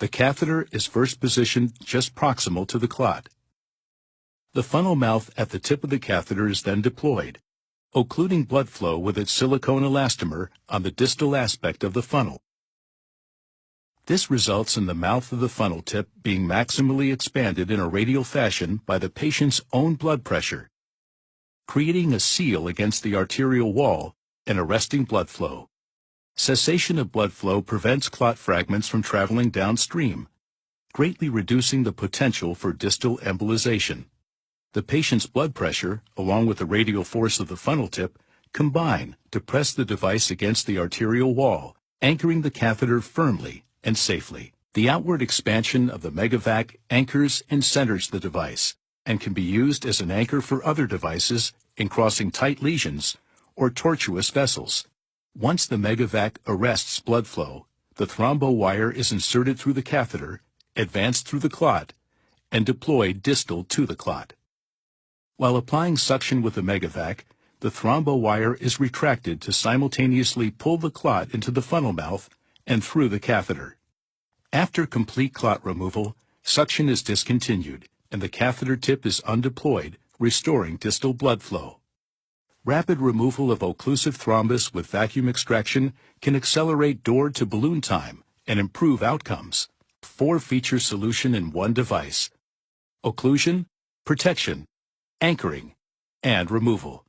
The catheter is first positioned just proximal to the clot. The funnel mouth at the tip of the catheter is then deployed, occluding blood flow with its silicone elastomer on the distal aspect of the funnel. This results in the mouth of the funnel tip being maximally expanded in a radial fashion by the patient's own blood pressure, creating a seal against the arterial wall and arresting blood flow. Cessation of blood flow prevents clot fragments from traveling downstream, greatly reducing the potential for distal embolization. The patient's blood pressure, along with the radial force of the funnel tip, combine to press the device against the arterial wall, anchoring the catheter firmly and safely. The outward expansion of the megavac anchors and centers the device and can be used as an anchor for other devices in crossing tight lesions or tortuous vessels. Once the megavac arrests blood flow, the thrombo wire is inserted through the catheter, advanced through the clot, and deployed distal to the clot. While applying suction with the megavac, the thrombo wire is retracted to simultaneously pull the clot into the funnel mouth and through the catheter. After complete clot removal, suction is discontinued and the catheter tip is undeployed, restoring distal blood flow. Rapid removal of occlusive thrombus with vacuum extraction can accelerate door-to-balloon time and improve outcomes. 4-feature solution in one device: occlusion, protection, anchoring, and removal.